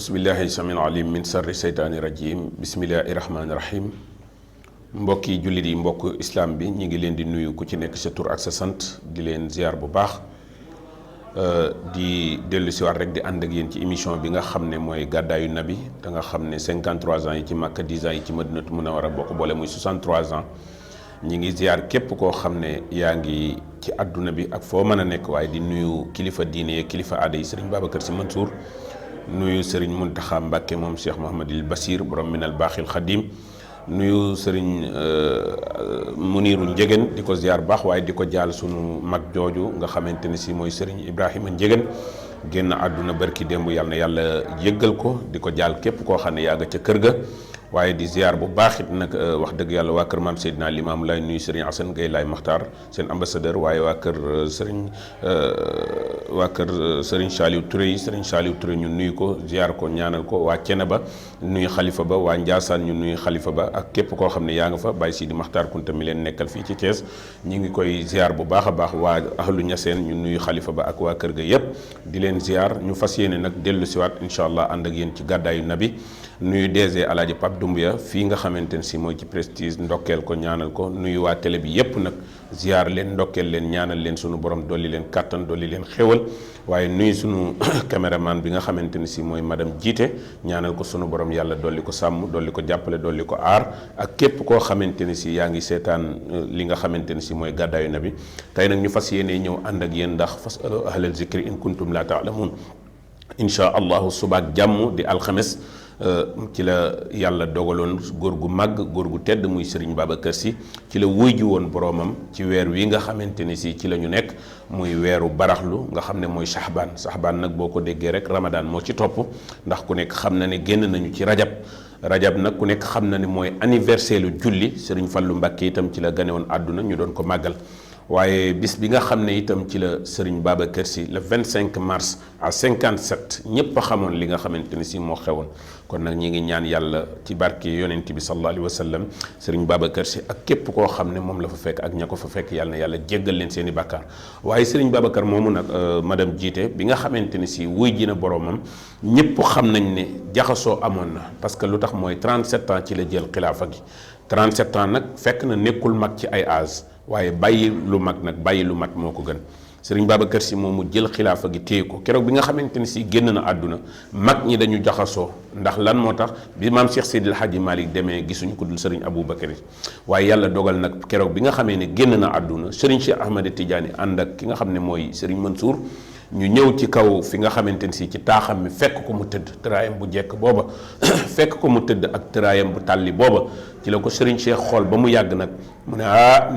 ausbillahi samil alim min sarri seytaani rajim bismillahi rahmaani rahim mbokki jullit yi mbokk islam bi ñi ngi leen di nuyu ku ci nekk sa tur ak sa sant di leen ziar bu baax di dellu si waat rek di ànd ak yéen ci émission bi nga xam ne mooy gàddaayu nabi da nga xam ne 53 ans yi ci Makka 10 ans yi ci Madinatu Munawwara bokk boole muy 63 ans ñi ngi ziar képp koo xam ne yaa ngi ci àdduna bi ak foo mën a nekk waaye di nuyu kilifa diine yi kilifa aada yi sëriñ Babacar Sy Mansour nuyu sëriñ Muntaxa Mbàkke moom Cheikh Mouhamadul Basir borom minal baaxil xadim nuyu sëriñ Muniru Njegen di ko ziar baax waaye di ko jaal sunu mag jooju nga xamante ne si mooy sëriñ Ibrahima Njegen génn àdduna barki démb yàlla na yàlla jéggal ko di ko jaal képp koo xam ne yaa nga ca kër ga waaye di ziar bu baax it nag wax dëgg yàlla waa kër maam Seydina Limaamu Laay nuyu sëriñ Assane Gueye Laay Maxtaar seen ambassadeur waaye waa kër sëriñ Saliou Touré yi sëriñ Saliou Touré ñu nuyu ko ziar ko ñaanal ko waa Ceneba nuyu xalifa ba waa Njaasaan ñu nuyu xalifa ba ak képp koo xam ne yaa nga fa Baye Sidi Maxtaar Kunta mi leen nekkal fii ci Thiès ñi ngi koy ziar bu baax a baax waa ahlu Ñaseen ñu nuyu xalifa ba ak waa kër ga yépp di leen ziar ñu fas yéene nag dellu siwaat incha allah ànd ak yéen ci gàddaayu nabi nuyu DG Alaaji Pape Doumbia fii nga xamante ne si mooy ci Prestige ndokkeel ko ñaanal ko nuyu waa télé bi yépp nag ziar leen ndokkeel leen ñaanal leen sunu borom dolli leen kàttan dolli leen xéwal waaye nuyu sunu caméraman bi nga xamante ne si mooy madame Jiite ñaanal ko sunu borom yàlla dolli ko sàmm dolli ko jàppale dolli ko aar ak képp koo xamante ne si yaa ngi seetaan li nga xamante ne si mooy gàddaayu nabi tey nag ñu fas yéene ñëw ànd ak yéen ndax fas ahlal zikri in kuntum la taalamun incha allahu subaak jàmm di alxames ci la yàlla dogaloon góor gu màgg góor gu tedd muy Serigne Babacar Sy ci la wuy ji woon boroomam ci weer wi nga xamante ni si ci la ñu nekk muy weeru baraxlu nga xam ne mooy saxbaan nag boo ko déggee rek Ramadan moo ci topp ndax ku nekk xam na ne génn nañu ci rajab nag ku nekk xam na ne mooy anniversaire lu julli Serigne Fallou Mbacké itam ci la gane woon àdduna ñu doon ko màggal waaye bis bi nga xam ne itam ci la Serigne Babacar Sy le 25 mars à 57 ñëpp a xamoon li nga xamante ni si moo xewoon kon nag ñi ngi ñaan yàlla ci barke yonent bi sallallahu alayhi wa sallam Serigne Babacar Sy ak képp koo xam ne moom la fa fekk ak ña ko fa fekk yàlla na yàlla jéggal leen seen i bàkkaar waaye Serigne Babacar moomu nag madame Jiite bi nga xamante ni si wuy ji na boroomam ñëpp xam nañ ne jaxasoo amoon na parce que lu tax mooy 37 ans ci la jël xilaafa gi 37 ans nag fekk na nekkul mag ci ay âge waaye bàyyi lu mag nag bàyyi lu mat moo ko gën Serigne Babacar Sy moom mu jël xilaafa gi téye ko keroog bi nga xamante ni si génn na àdduna mag ñi dañu jaxasoo ndax lan moo tax bi maam Cheikh Seydil Hadji Malick demee gisuñu ko dul Serigne Aboubacar waaye yàlla dogal nag keroog bi nga xamee ne génn na àdduna Serigne Cheikh Ahmed Tidiane ànd ak ki nga xam ne mooy Serigne Mansour ñu ñëw ci kaw fi nga xamante ni si ci taaxam mi fekk ko mu tëdd tëraayam bu jekk booba fekk ko mu tëdd ak tëraayam bu tàlli booba ci la ko Serigne Cheikh xool ba mu yàgg nag mu ne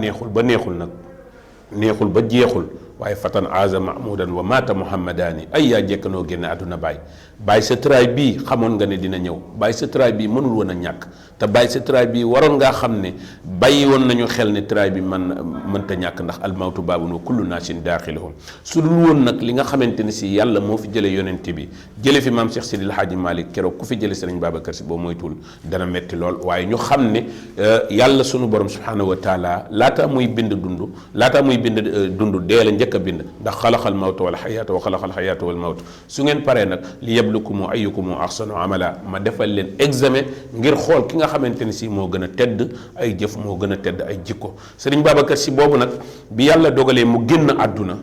neexul ba neexul nag neexul ba jeexul waaye fatan aza mahmudan wa mata muhammadaani ay yaa jekkanoo génne àdduna bàyyi sa tëraay bii xamoon nga ne dina ñëw bàyyi sa tëraay bii mënul woon a ñàkk te bàyyi sa tëraay bii waroon ngaa xam ne bàyyi woon nañu xel ne tëraay bi mënta ñàkk ndax almawtu baabun wa kullu naasin daaxiluhum su dul woon nag li nga xamante ne si yàlla moo fi jële yonente bi jële fi maam Cheikh Sidil Hadji Malick keroog ku fi jële Serigne Babacar Sy boo moytuwul dana metti lool waaye ñu xam ne yàlla sunu borom subhanahu wa taala laata muy bind dund dee la njëkk a bind ndax xalaxal mawta wal xayaata wa xalaxal xayaata wal mawta su ngeen paree nag li yablukumu ayyukumu ahsanu amala ma defal leen examen ngir xool ki nga xamante ni si moo gën a tedd ay jëf moo gën a tedd ay jikko Serigne Babacar Sy boobu nag bi yàlla dogalee mu génn àdduna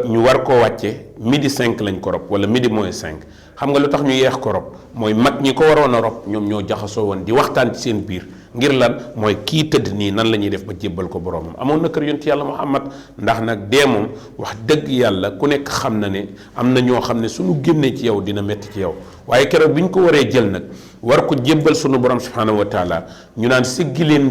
ñu war koo wàcce midi 5 lañ ko rob wala midi moins 5 xam nga lu tax ñu yeex ko rob mooy mag ñi ko waroon a rob ñoom ñoo jaxasoo woon di waxtaan ci seen biir ngir lan mooy kii tëdd nii nan la ñuy def ba jébbal ko boroomam amoon na kër yonent yàlla Muhammad ndax nag dee moom wax dëgg yàlla ku nekk xam na ne am na ñoo xam ne suñu génnee ci yow dina metti ci yow waaye keroog bi ñu ko waree jël nag war ko jébbal sunu borom subhanahu wa taala ñu naan siggi leen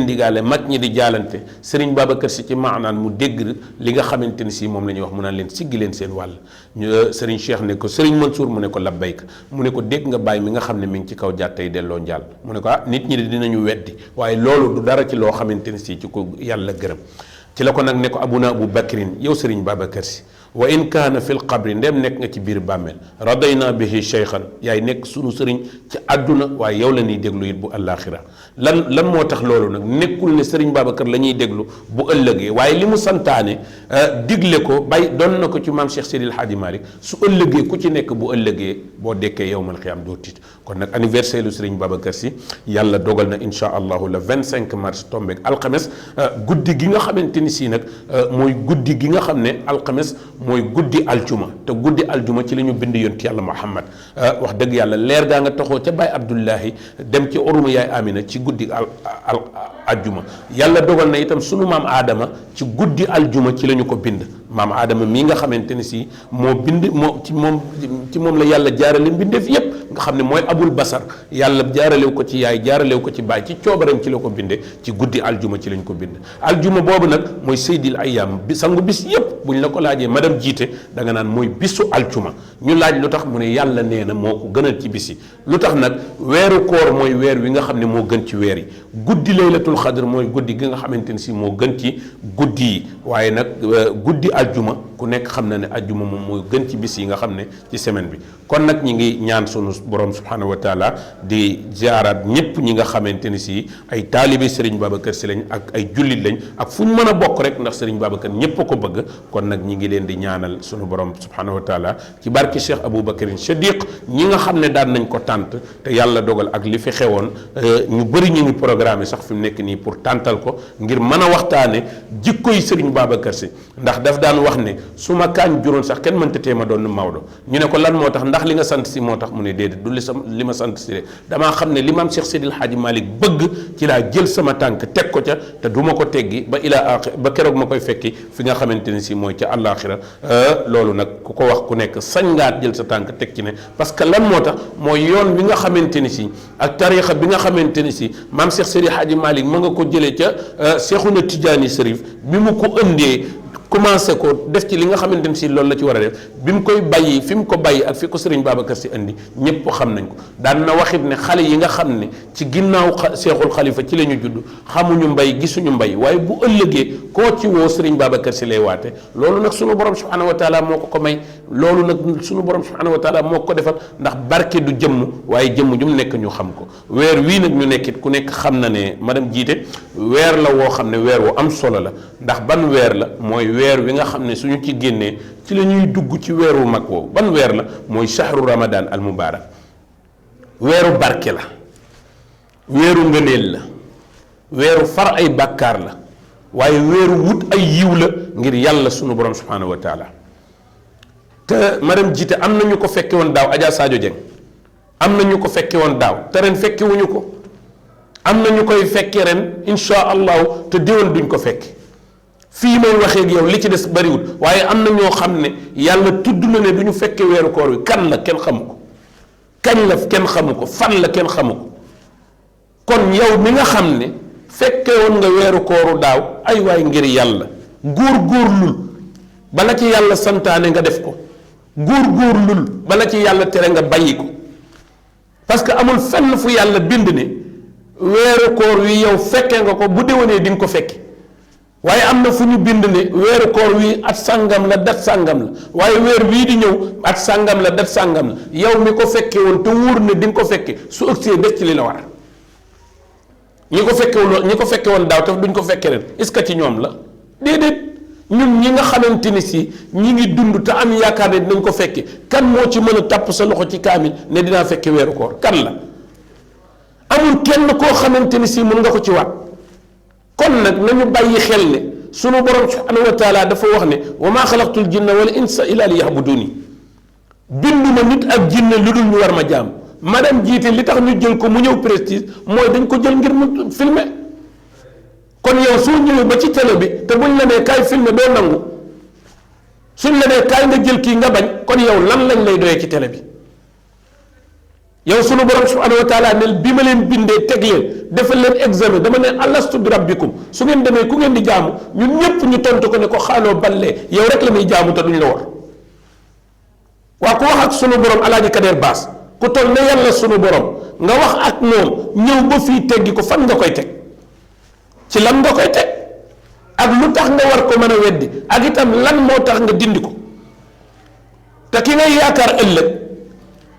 ndigaale mag ñi di jaalante Serigne Babacar Sy ci maanaan mu dégg li nga xamante ni si moom la ñuy wax mu naan leen siggi leen seen wàll Serigne Cheikh ne ko Serigne Mansour mu ne ko labbayka mu ne ko dégg nga bàyyi mi nga xam ne mi ngi ci kaw jàttay delloo njaal mu ne ko nit ñi dinañu weddi waaye loolu du dara ci loo xamante ni si ci ko yàlla gërëm ci la ko nag ne ko abuna Abu Bakrin yow Serigne Babacar Sy wa in kaana fil qabri ndem nekk nga ci biir bàmmeel radayna bihi cheykhan yaay nekk sunu sëriñ ci àdduna waaye yow la ñuy déglu it bu àllaaxira lan moo tax loolu nag nekkul ne sëriñ Babacar la ñuy déglu bu ëllëgee waaye li mu santaane digle ko bay doon na ko ci maam Cheikh Seydil Hadji Malick su ëllëgee ku ci nekk bu ëllëgee boo dekkee yowmal xiyaam doo tiit kon nag anniversaire lu sëriñ Babacar si yàlla dogal na insha allahu le 25 mars tombeeg alxames guddi gi nga xamante ni si nag mooy guddi gi nga xam ne alxames mooy guddi aljuma te guddi aljuma ci la ñu bind yonent yàlla Muhammad wax dëgg yàlla leer gaa nga taxoo ca Baay Abdullahi dem ci oruma yaay Amina ci guddi aljuma yàlla dogal na itam sunu maam Adama ci guddi aljuma ci la ñu ko bind maam Adama mii nga xamante ni si moo bind ci moom la yàlla jaarale mbindeef yépp nga xam ne mooy abul basar yàlla jaaralew ko ci yaay jaaralew ko ci baay ci coobaram ci la ko binde ci guddi aljuma ci lañ ko bind aljuma boobu nag mooy seydil ayam bi sangu bis yépp buñ la ko laajee madame jiite da nga naan mooy bisu aljuma ñu laaj lu tax mu ne yàlla nee na moo ko gënal ci bis yi lu tax nag weeru koor mooy weer wi nga xam ne moo gën ci weer yi guddi laylatul xadr mooy guddi gi nga xamante ni si moo gën ci guddi yi waaye nag guddi aljuma ku nekk xam na ne aljuma moom mooy gën ci bis yi nga xam ne ci semaine bi kon nag ñi ngi ñaan sunu borom subhanahu wa taala di ziaraat ñëpp ñi nga xamante ni si ay taalibe Serigne Babacar Sy lañ ak ay jullit lañ ak fu ñu mën a bokk rek ndax Serigne Babacar ñëpp a ko bëgg kon nag ñi ngi leen di ñaanal sunu borom subhanahu wa taala ci barki Cheikh Aboubacarin Sadiq ñi nga xam ne daan nañ ko tànt te yàlla dogal ak li fi xewoon ñu bëri ñu ngi programme sax fi mu nekk nii pour tàntal ko ngir mën a waxtaane jikkoy Serigne Babacar Sy ndax daf daan wax ne su ma kaañ juróon sax kenn mënta tee ma doon Maodo ñu ne ko lan moo tax ndax li nga sant si moo tax mu ne déedéet du li ma sant si de damaa xam ne li maam Cheikh Seydil Hadji Malick bëgg ci laa jël sama tànk teg ko ca te du ma ko teggi ba ilaa ba keroog ma koy fekki fi nga xamante ni si mooy ca àllaaxira loolu nag ku ko wax ku nekk sañ ngaa jël sa tànk teg ci ne parce que lan moo tax mooy yoon bi nga xamante ni si ak tariixa bi nga xamante ni si maam Cheikh Seydil Hadji Malick ma nga ko jëlee ca Cheikhouna Tidiane Chérif bi mu ko ëndee commencé ko def ci li nga xamante ni si loolu la ci war a def bi mu koy bàyyi fi mu ko bàyyi ak fi ko Serigne Babacar Sy indi ñëpp xam nañ ko daan na waxit ne xale yi nga xam ne ci ginnaaw Seexul Xalifa ci la ñu judd xamuñu mbay gisuñu mbay waaye bu ëllëgee koo ci woo Serigne Babacar Sy lay waate loolu nag sunu borom subhanahu wa taala moo ko may loolu nag sunu borom subhanahu wa taala moo ko defal ndax barke du jëmm waaye jëmm ju mu nekk ñu xam ko weer wii nag ñu nekkit ku nekk xam na ne madame jiite weer la woo xam ne weer wu am solo la ndax ban weer la mooy weer wi nga xam ne suñu ci génnee ci la ñuy dugg ci weeru mag woowu ban weer la mooy shahru ramadan al mubarak weeru barke la weeru ngëneel la weeru far ay bàkkaar la waaye weeru wut ay yiw la ngir yàlla sunu borom subhanahu wa taala te madame jiite am na ñu ko fekke woon daaw Adja Sadio Dieng am na ñu ko fekke woon daaw te ren fekke wuñu ko am na ñu koy fekke ren insha allahu te déwén duñ ko fekke fii may waxee ak yow li ci des bariwul waaye am na ñoo xam ne yàlla tudd na ne du ñu fekke weeru koor wi kan la kenn xamu ko kañ la kenn xamu ko fan la kenn xamu ko kon yow mi nga xam ne fekke woon nga weeru kooru daaw ay waay ngir yàlla góor-góorlul bala ci yàlla santaane nga def ko góor-góorlul bala ci yàlla tere nga bàyyi ko parce que amul fenn fu yàlla bind ne weeru koor wi yow fekke nga ko bu déwénee di nga ko fekke waaye am na fu ñu bind ne weeru koor wi at sàngam la dat sàngam la waaye weer wii di ñëw at sàngam la dat sàngam la yow mi ko fekke woon te wóor ne di nga ko fekke su ëgsee des ci li la war ñi ko fekke woon daaw te duñ ko fekke ren est-ce que ci ñoom la déedéet ñun ñi nga xamante ni si ñi ngi dund te am yaakaar ne dinañ ko fekke kan moo ci mën a tàpp sa loxo ci kaamil ne dinaa fekke weeru koor kan la amul kenn koo xamante ni si mën nga ko ci waat kon nag nañu bàyyi xel ne sunu borom subhanahu wa taala dafa wax ne wa maa xalaqtul jinna wal insa illa li yahbuduni binduma nit ak jinne lu dul ñu war ma jaam madame jiite li tax ñu jël ko mu ñëw prestige mooy dañ ko jël ngir mu filmer kon yow soo ñëwee ba ci télé bi te buñ la nee kaay filmer doo nangu suñ la nee kaay nga jël kii nga bañ kon yow lan lañ lay doyee ci télé bi yow sunu borom subhanahu wa taala ne bi ma leen bindee teg leen defal leen examen dama ne alastu bi rabbikum su ngeen demee ku ngeen di jaamu ñun ñëpp ñu tontu ko ne ko xaaloo ballee yow rek la muy jaamu te duñ la war waa ku wax ak sunu borom alaaji Kader Baas ku toll ne yàlla sunu borom nga wax ak moom ñëw ba fii teggi ko fan nga koy teg ci lan nga koy teg ak lu tax nga war ko mën a weddi ak itam lan moo tax nga dindi ko te ki ngay yaakaar ëllëg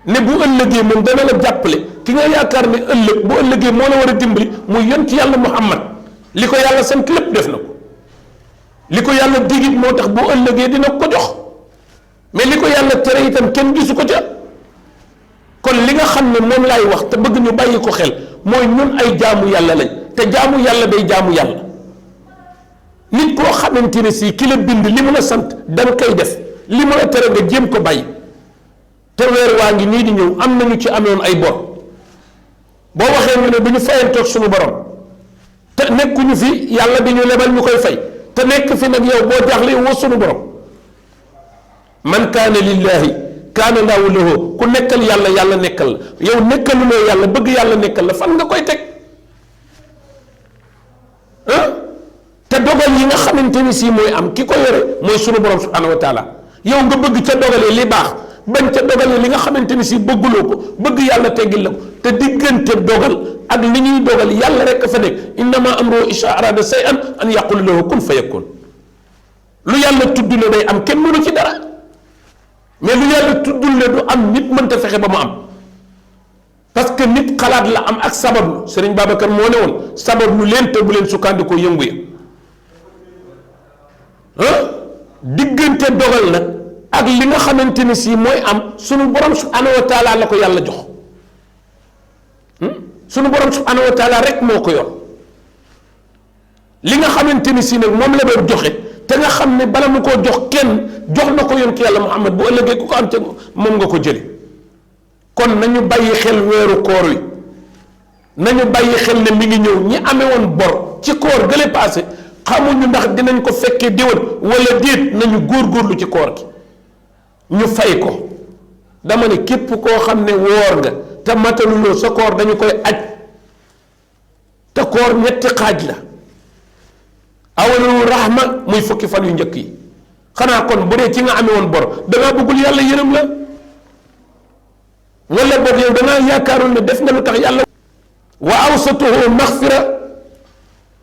ne bu ëllëgee moom dana la jàppale ki nga yaakaar ne ëllëg bu ëllëgee moo la war a dimbali muy yonent yàlla Muhammad li ko yàlla sant lépp def na ko li ko yàlla digit moo tax bu ëllëgee dina ko jox mais li ko yàlla tere itam kenn gisu ko ca. kon li nga xam ne moom laay wax te bëgg ñu bàyyi ko xel mooy ñun ay jaamu yàlla lañ te jaamu yàlla day jaamu yàlla nit koo xamante ne si ki la bind li mu la sant danga koy def li mu la tere nga jéem ko bàyyi te weer waa ngi nii di ñëw am nañu ci amoon ay bor boo waxee ñu ne du ñu fayantoog suñu borom te nekkuñu fi yàlla di ñu lebal ñu koy fay te nekk fi nag yow boo jaaxle woo suñu borom man kaana lillahi kaana laahu lahu ku nekkal yàlla yàlla nekkal la yow nekkaluloo yàlla bëgg yàlla nekkal la fan nga koy teg te dogal yi nga xamante ni si mooy am ki ko yore mooy sunu borom subhanahu wa taala yow nga bëgg ca dogalee li baax bañ ca dogalee li nga xamante ni si bëgguloo ko bëgg yàlla teggil la ko te diggante dogal ak li ñuy dogal yàlla rek fa nekk innama amruhu isha arada shay'an an yaqula lahu kun fayakun lu yàlla tudd ne day am kenn mënu ci dara mais lu yàlla tuddul ne du am nit mënta fexe ba mu am parce que nit xalaat la am ak sabablu Serigne Babacar moo ne woon sabablu leen te bu leen sukkandikoo yëngu ya diggante dogal nag ak li nga xamante ni si mooy am sunu borom subhanahu wa taala la ko yàlla jox sunu borom subhanahu wa taala rek moo ko yor li nga xamante ni si nag moom la doon joxe te nga xam ne bala mu koo jox kenn jox na ko yonent yàlla Muhammad bu ëllëgee ku ko am ca moom nga ko jële kon nañu bàyyi xel weeru koor wi nañu bàyyi xel ne mi ngi ñëw ñi amee woon bor ci koor gële passé xamuñu ndax dinañ ko fekkee déwén wala déet nañu góorgóorlu ci koor gi ñu fay ko dama ne képp koo xam ne woor nga te mataluloo sa koor dañu koy aj te koor ñetti xaaj la awalu rahma muy fukki fan yu njëkk yi xanaa kon bu dee ci nga amee woon bor dangaa bëggul yàlla yërëm la wala boog yow dangaa yaakaaroon ne def nga lu tax yàlla wa awsatuhu maxfira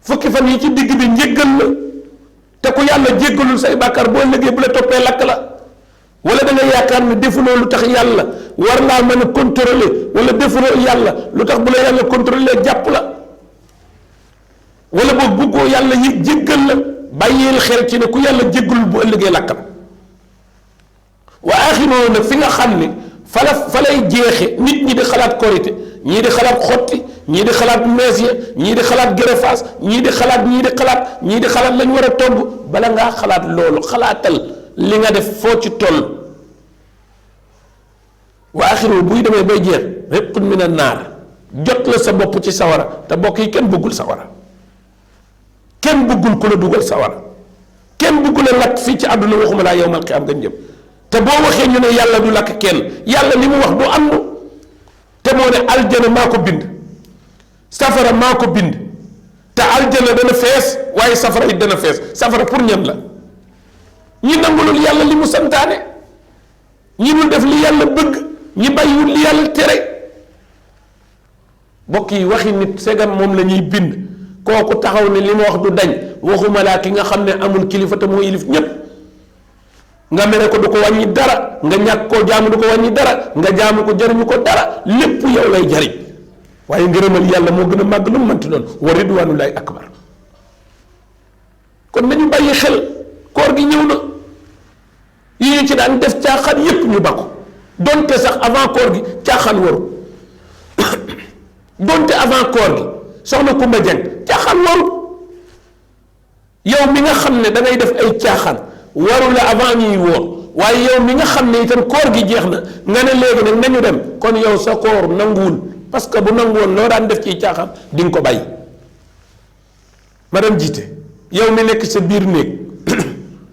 fukki fan yi ci digg bi njéggal la te ku yàlla jéggalul say bàkkaar boo liggéey bu la toppee lakk la wala da nga yaakaar ne defuloo lu tax yàlla war laa mën a contrôler wala defuloo yàlla lu tax bu la yàlla contrôler jàpp la wala boog bëggoo yàlla yi jéggal la bàyyil xel ci ne ku yàlla jéggalul bu ëllëgee lakk la wa axiroo nag fi nga xam ne fa lay jeexe nit ñi di xalaat korité ñii di xalaat xotti ñii di xalaat mees ya ñii di xalaat gërëfaas ñii di xalaat lañ war a togg bala ngaa xalaat loolu xalaatal li nga def foo ci toll wa axiroo buy demee bay jeex rëqun min a naar jot la sa bopp ci sawara te bokk yi kenn bëggul sawara kenn bëggul ku la dugal sawara kenn bëggul a lakk fii ci àdduna waxuma laa yowmal qiyaam nga jëm te boo waxee ñu ne yàlla du lakk kenn yàlla li mu wax du am te moo ne aljana maa ko bind safara maa ko bind te aljana dana fees waaye safara it dana fees safara pour ñan la ñi nangulul yàlla li mu santaane ñi dul def li yàlla bëgg ñi bàyyiwul li yàlla tere bokk yi waxi nit segam moom la ñuy bind kooku taxaw ne li ma wax du dañ waxuma laa ki nga xam ne amul kilifa te moo yilif ñépp nga mere ko du ko wàññi dara nga ñàkk koo jaamu du ko wàññi dara nga jaamu ko jariñu ko dara lépp yow lay jariñ waaye ngërëmal yàlla moo gën a màgg lu mu mënti doon wa ridwanullahi akbar kon nañu bàyyi xel koor gi ñëw na yi ñu ci daan def caaxaan yépp ñu bakko donte sax avant koor gi caaxaan waru donte avant koor gi soxna Kumba Jeng caaxaan waru yow mi nga xam ne da ngay def ay caaxaan waru la avant ñuy woor waaye yow mi nga xam ne itam koor gi jeex na nga ne léegi nag nañu dem kon yow sa koor nanguwul parce que bu nanguwoon loo daan def ci caaxaan di nga ko bàyyi madame jiite yow mi nekk sa biir néeg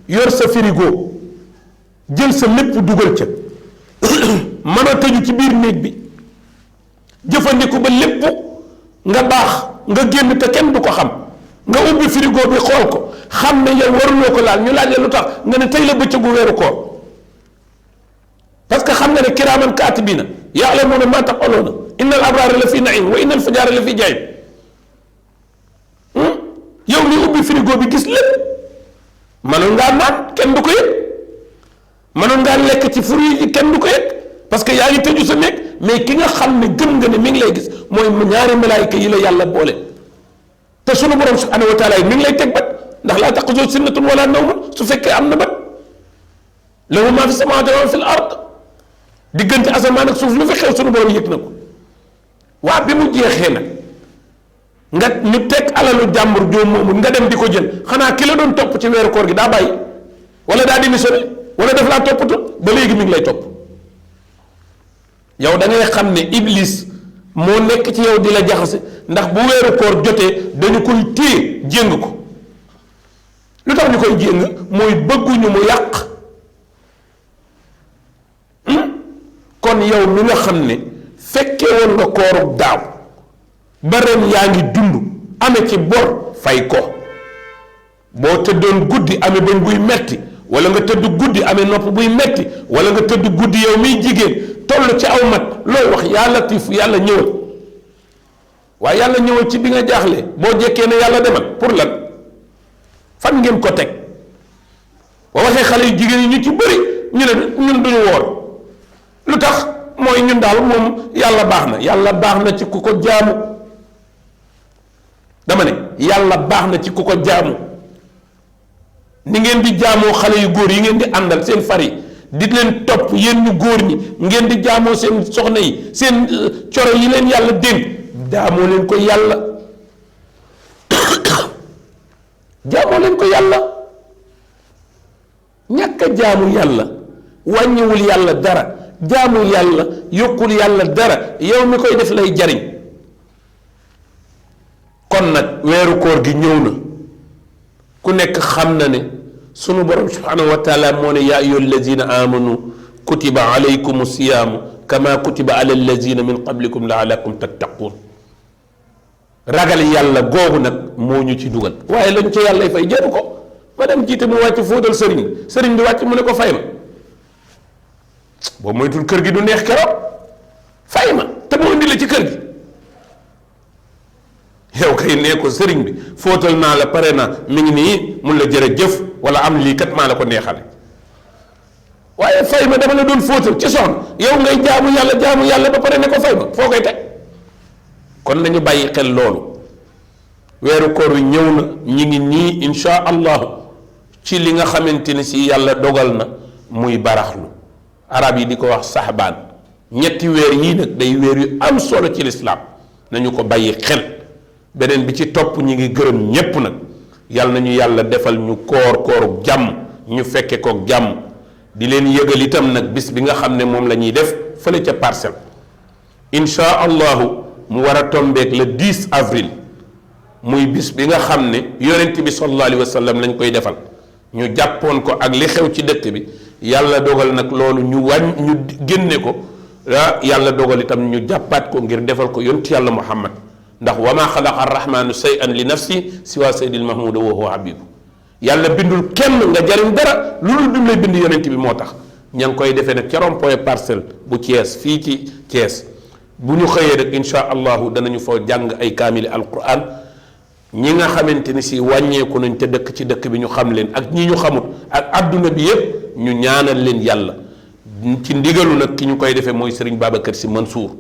yor sa frigo jël sa lépp dugal ca mën a tëju ci biir néeg bi jëfandiku ba lépp nga baax nga génn te kenn du ko xam nga ubbi frigo bi xool ko xam ne yow waruloo ko laal ñu laaj la lu tax nga ne tey la bëccëgu weeru koor parce que xam nga ne kiraaman kaatibiina ya'lamuuna maa taf'aluuna inna al abraara la fi na'iim wa inna al fujaara la fi jahiim yow li ubbi frigo bi gis lépp mënoon ngaa naan kenn du ko yëg mënoon ngaa lekk ci fruit yi kenn du ko yëg parce que yaa ngi tëju sa nekk mais ki nga xam ne gëm nga ne mi ngi lay gis mooy ñaari malaayika yi la yàlla boole te sunu borom subhanahu wa taala yi mi ngi lay teg bët ndax laa taxuzoo sinnatun wala nawmun su fekkee am na bët lahu maa fi samaawaati wa maa fi l ard diggante asamaan ak suuf lu fi xew sunu borom yëg na ko waa bi mu jeexee nag nga ñu teg alalu jàmbur joom moomu nga dem di ko jël xanaa ki la doon topp ci weeru koor gi daa bàyyi wala daa démissionné wala daf laa toppatu ba léegi mi ngi lay topp yow da ngay xam ne iblis moo nekk ci yow di la jaxase ndax bu weeru koor jotee dañu koy téye jéng ko lu tax ñu koy jéng mooy bëgguñu mu yàq kon yow mi nga xam ne fekkee woon nga koorub daaw ba ren yaa ngi dund ame ci bor fay ko boo tëddoon guddi ame bañ buy metti wala nga tëdd guddi amee nopp buy metti wala nga tëdd guddi yow miy jigéen toll ci aw mat looy wax yaa latiif yàlla ñëwal waaye yàlla ñëwal ci bi nga jaaxle boo jekkee ne yàlla demal pour lan fan ngeen ko teg boo waxee xale yu jigéen yi ñu ci bëri ñu ne ñun duñu woor lu tax mooy ñun daal moom yàlla baax na ci ku ko jaamu dama ne yàlla baax na ci ku ko jaamu ni ngeen di jaamoo xale yu góor yi ngeen di àndal seen far yi di leen topp yéen ñu góor ñi ngeen di jaamoo seen soxna yi seen coro yi leen yàlla dénk jaamoo leen ko yàlla jaamoo leen ko yàlla ñàkk a jaamu yàlla wàññiwul yàlla dara jaamu yàlla yokkul yàlla dara yow mi koy def lay jariñ kon nag weeru koor gi ñëw na ku nekk xam na ne sunu borom subhanahu wa taala moo ne yaa ayyuha allazina amanu kutiba alaykum siyaamu kama kutiba ala allazina min qablikum laalakum tattaqun ragal yàlla googu nag moo ñu ci dugal waaye lañ ca yàlla fay jëru ko ma dem jiite mu wàcc fóotal sëriñ bi wàcc mu ne ko fay ma boo moytul kër gi du neex keroog fay ma te mu indi la ci kër gi yow kay nee ko sëriñ bi fóotal naa la pare na mi ngi nii mun la jërëjëf wala am lii kat maa la ko neexale waaye fay ma dama la doon fóotal ci soxna yow ngay jaamu yàlla ba pare ne ko fay ma foo koy teg kon nañu bàyyi xel loolu weeru koor wi ñëw na ñi ngi nii insha allahu ci li nga xamante ni si yàlla dogal na muy baraxlu arab yi di ko wax saxbaan ñetti weer yii nag day weer yu am solo ci lislaam nañu ko bàyyi xel beneen bi ci topp ñi ngi gërëm ñépp nag yàlla nañu yàlla defal ñu kooruk jàmm ñu fekke kook jàmm di leen yëgal itam nag bis bi nga xam ne moom la ñuy def fële ca Parcelles insha allahu mu war a tombeek le 10 avril muy bis bi nga xam ne yonent bi sallallahu alayhi wa sallam lañ koy defal ñu jàppoon ko ak li xew ci dëkk bi yàlla dogal nag loolu ñu génne ko yàlla dogal itam ñu jàppaat ko ngir defal ko yonent yàlla Muhammad ndax wa maa xalaqa arrahmanu shay'an li nafsi siwa sayyidil mahmuda wa huwa habibu yàlla bindul kenn nga jariñ dara loolu bi mu lay bind yonent bi moo tax ña ngi koy defee nag ca rond-point Parcelles bu Thiès fii ci Thiès bu ñu xëyee rek insha allahu danañu fa jàng ay kaamili alquran ñi nga xamante ni si wàññeeku nañ te dëkk ci dëkk bi ñu xam leen ak ñi ñu xamut ak adduna bi yépp ñu ñaanal leen yàlla ci ndigalu nag ki ñu koy defee mooy Serigne Babacar Sy Mansour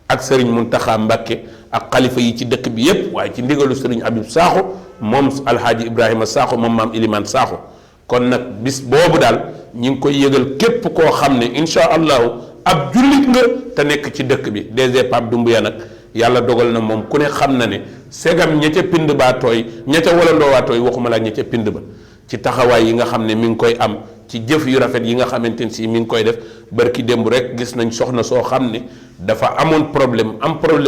ak Serigne Mountakha Mbacké ak xalifa yi ci dëkk bi yépp waaye ci ndigalu Serigne Habib Sakho moom alhaaji Ibrahima Sakho moom maam Iliman Sakho kon nag bis boobu daal ñi ngi koy yëgal képp koo xam ne insha allahu ab jullit nga te nekk ci dëkk bi DG Pape Doumbouya nag yàlla dogal na moom ku ne xam na ne segam ña ca pind baa tooy ña ca walandoo waa tooy waxuma la ña ca pind ba ci taxawaay yi nga xam ne mi ngi koy am ci jëf yu rafet yi nga xamante ne si mi ngi koy def barki démb rek gis nañ soxna soo xam ne dafa amoon problème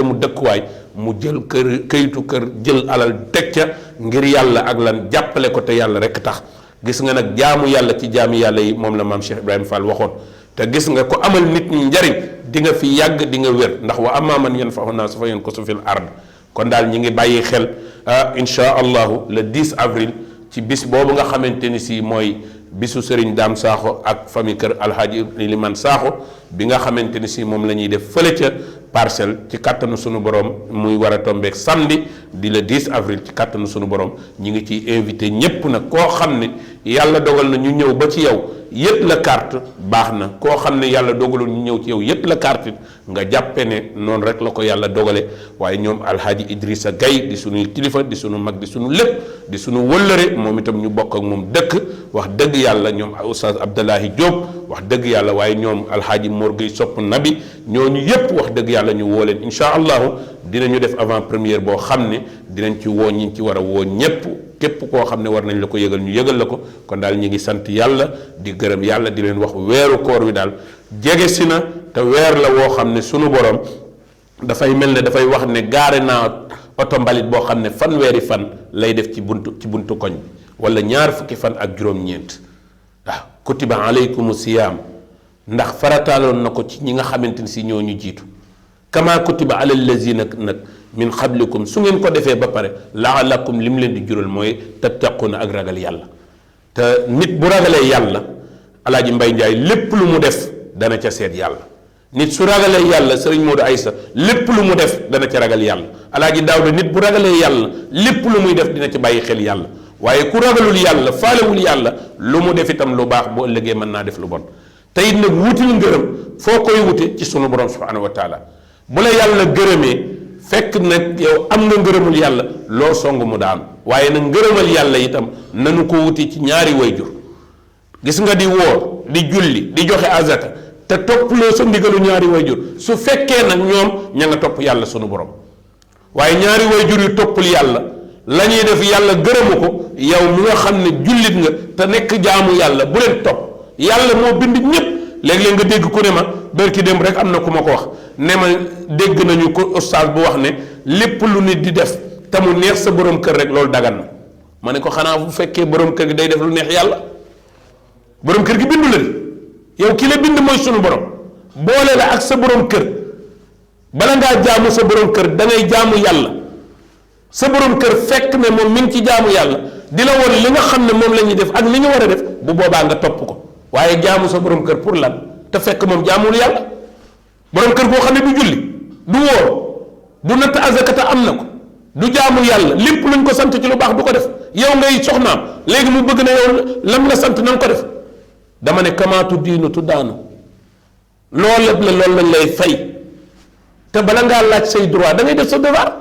mu dëkkuwaay mu jël këyitu kër jël alal teg ca ngir yàlla ak lan jàppale ko te yàlla rek tax gis nga nag jaamu yàlla ci jaami yàlla yi moom la maam Cheikh Ibrahima Fall waxoon te gis nga ko amal nit ñi njariñ di nga fi yàgg di nga wér ndax wa amma man yanfa'u naas fa yankusu fil ard kon daal ñi ngi bàyyi xel insha allahu le 10 avril ci bis boobu nga xamante ni si mooy bisu Serigne Dame Sakho ak famille kër Alhaji Liman Sakho bi nga xamante ni si moom la ñuy def fële ca Parcelles ci kàttanu sunu borom muy war a tombeek samedi di le 10 avril ci kàttanu sunu borom ñi ngi ciy invité ñépp nag koo xam ne yàlla dogal na ñu ñëw ba ci yow yët la carte baax na koo xam ne yàlla dogalul ñu ñëw ci yow yët la carte nga jàppe ne noonu rek la ko yàlla dogale waaye ñoom alhaaji Idrissa Gaye di suñuy kilifa di suñu mag di suñu lépp di suñu wëllëre moom itam ñu bokk ak moom dëkk wax dëgg yàlla ñoom oustaz Abdallahi Diop wax dëgg yàlla waaye ñoom alhaaji Mor Gueye sopp nabi ñooñu yépp wax dëgg yàlla ñu woo leen incha allahu dinañu def avant première boo xam ne dinañ ci woo ñi ci war a woo ñépp képp koo xam ne war nañ la ko yëgal ñu yëgal la ko kon daal ñi ngi sant yàlla di gërëm yàlla di leen wax weeru koor wi daal jege si na te weer la woo xam ne sunu borom dafay mel ne dafay wax ne gaare naa oto mbalit boo xam ne fanweeri fan lay def ci buntu koñ bi wala ñaar fukki fan ak juróom-ñeent waaw kutiba alaykumu siyaam ndax farataaloon na ko ci ñi nga xamante ni si ñoo ñu jiitu kama kutiba ala allazina nag min qablikum su ngeen ko defee ba pare laalakum li mu leen di jural mooy tattaquna ak ragal yàlla te nit bu ragalee yàlla alaaji Mbay Njaay lépp lu mu def dana ca seet yàlla nit su ragalee yàlla sëriñ Modou Aïssa lépp lu mu def dana ca ragal yàlla alaaji Daawda nit bu ragalee yàlla lépp lu muy def dina ci bàyyi xel yàlla waaye ku ragalul yàlla faalewul yàlla lu mu def itam lu baax bu ëllëgee mën naa def lu bon te it nag wutil ngërëm foo koy wute ci sunu borom subhanahu wa taala bu la yàlla gërëmee fekk nag yow am nga ngërëmul yàlla loo song mu daanu waaye nag ngërëmal yàlla itam nanu ko wuti ci ñaari wayjur gis nga di woor di julli di joxe azaka te topploo sa ndigalu ñaari wayjur su fekkee nag ñoom ña nga topp yàlla sunu borom waaye ñaari wayjur yu toppul yàlla la ñuy def yàlla gërëmu ko yow mi nga xam ne jullit nga te nekk jaamu yàlla bu leen topp yàlla moo bind ñépp léeg-léeg nga dégg ku ne ma bërki dem rek am na ku ma ko wax ne ma dégg nañu ko ustaas bu wax ne lépp lu nit di def te mu neex sa borom kër rek loolu dagan na ma ne ko xanaa bu fekkee borom kër gi day def lu neex yàlla borom kër gi bindu la di yow ki la bind mooy sunu borom boole la ak sa borom kër bala ngaa jaamu sa borom kër da ngay jaamu yàlla sa borom kër fekk ne moom mi ngi ci jaamu yàlla di la woon li nga xam ne moom la ñuy def ak li ñu war a def bu boobaa nga topp ko waaye jaamu sa borom kër pour lan te fekk moom jaamul yàlla borom kër goo xam ne du julli du wóor du natt azakata am na ko du jaamu yàlla lépp luñ ko sant ci lu baax du ko def yow ngay soxnaam léegi mu bëgg na yow lam la sant na nga ko def dama ne kamaatu diinu tu daanu loolu lépp la loolu lañ lay fay te bala ngaa laaj say droit da ngay def sa devoir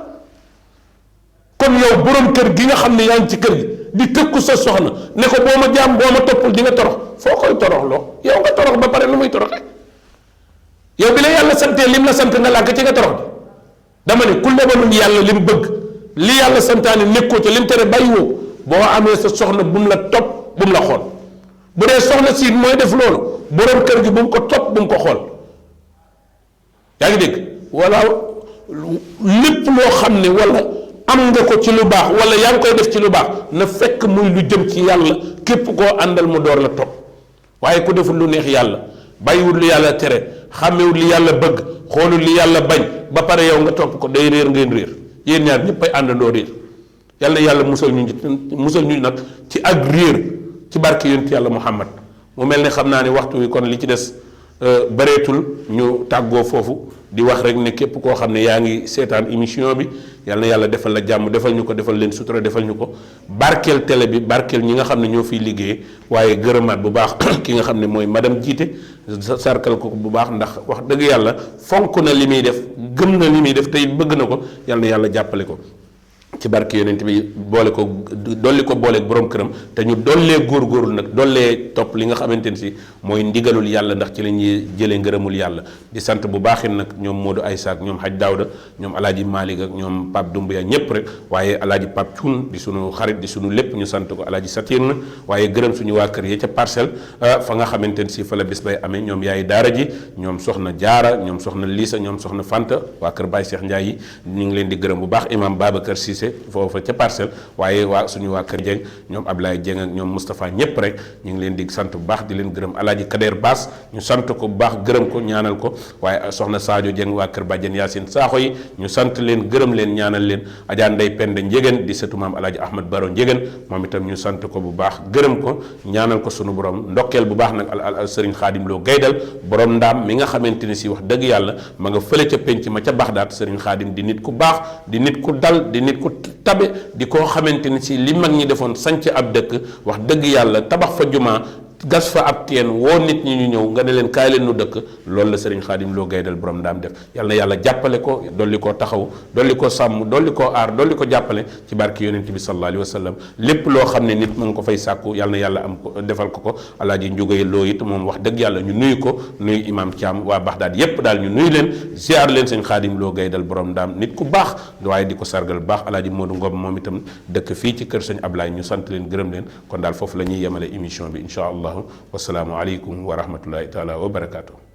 kon yow borom kër gi nga xam ne yaa ngi ci kër gi di tëkku sa soxna ne ko boo ma jaam boo ma toppul di nga torox foo koy toroxloo yow nga torox ba pare lu muy toroxe yow bi la yàlla santee lim la sant nga lànk ci nga torox bi dama ne ku lebalul yàlla lim bëgg li yàlla santaane nekkoo ca lim tere bàyyiwoo boo amee sa soxna bu mu la topp bu mu la xool bu dee soxna si mooy def loolu borom kër gi bu mu ko topp bu mu ko xool yaa ngi dégg wala lépp loo xam ne wala am nga ko ci lu baax wala yaa ngi koy def ci lu baax na fekk muy lu jëm ci yàlla képp koo àndal mu door la topp waaye ku deful lu neex yàlla bàyyiwul lu yàlla tere xàmmewul li yàlla bëgg xoolul li yàlla bañ ba pare yow nga topp ko day réer ngeen réer yéen ñaar ñëpp ay àndandoo réer yàlla yàlla musal ñu nag ci ak réer ci barke yonent yàlla Muhammad mu mel ne xam naa ne waxtu wi kon li ci des bareetul ñu tàggoo foofu di wax rek ne képp koo xam ne yaa ngi seetaan émission bi yal na yàlla defal la jàmm defal ñu ko defal leen sutura defal ñu ko barkeel télé bi barkeel ñi nga xam ne ñoo fiy liggéey waaye gërëmaat bu baax ki nga xam ne mooy madame Jiite sarkal ko bu baax ndax wax dëgg yàlla fonk na li muy def gëm na li muy def tey bëgg na ko yal na yàlla jàppale ko ci barke yonent bi boole ko dolli ko booleeg borom këram te ñu dollee góorgóorlu nag dollee topp li nga xamante ni si mooy ndigalul yàlla ndax ci la ñuy jëlee ngërëmul yàlla di sant bu baaxit nag ñoom Modou Aïssa ak ñoom Hadj Daouda ñoom alaaji Malick ak ñoom Pape Doumbia ñëpp rek waaye alaaji Pape Thioune di sunu xarit di sunu lépp ñu sant ko alaaji Satirna waaye gërëm suñu waa kër yi ca parcelle fa nga xamante ni si fa la bis bay amee ñoom yaay daara ji ñoom soxna Jaara ñoom soxna Lisa ñoom soxna Fanta waa kër Baye Cheikh Ndiaye yi ñu ngi leen di gërëm bu baax imam Babacar Cissé foofa ca parcelle waaye waa suñu waa kër Dieng ñoom Ablaye Dieng ak ñoom Moustapha ñëpp rek ñu ngi leen di sant bu baax di leen gërëm alaaji Kader Baas ñu sant ko bu baax gërëm ko ñaanal ko waaye soxna Sadio Dieng waa kër Badiane Yacine Sakho yi ñu sant leen gërëm leen ñaanal leen Adja Ndey Penda Njegen di sëtu maam alaaji Ahmad Baro Njegen moom itam ñu sant ko bu baax gërëm ko ñaanal ko suñu borom ndokkeel bu baax nag al Serigne Khadim Lo Gaydal borom ndaam mi nga xamante ni si wax dëgg yàlla ma nga fële ca penc ma ca Baxdaat Serigne Khadim di nit ku baax di nit ku dal di nit ku tabe di koo xamante ni si li mag ñi defoon sanc ab dëkk wax dëgg yàlla tabax fa jumaa gas fa ab teen woo nit ñi ñu ñëw nga ne leen kaay leen nu dëkk loolu la sëriñ Xaadim Lo Gaydel borom ndaam def yal na yàlla jàppale ko dolli koo taxaw dolli ko sàmm dolli koo aar dolli ko jàppale ci barke yonent bi sallallahu alayhi wa sallam lépp loo xam ne nit mu ngi ko fay sàkku yal na yàlla am ko defal ko ko alaaji Njugay Lo it moom wax dëgg yàlla ñu nuyu ko nuyu imam Thiam waa Baxdaad yépp daal ñu nuyu leen ziar leen sëriñ Xaadim Lo Gaydel borom ndaam nit ku baax waaye di ko sargal baax alaaji Modou Ngom moom itam dëkk fii ci kër sëñ Ablaye ñu sant leen gërëm leen kon daal foofu la ñuy yemale émission bi incha allahu wasalaamu aleykum wa rahmatullahi taala wa barakaatu.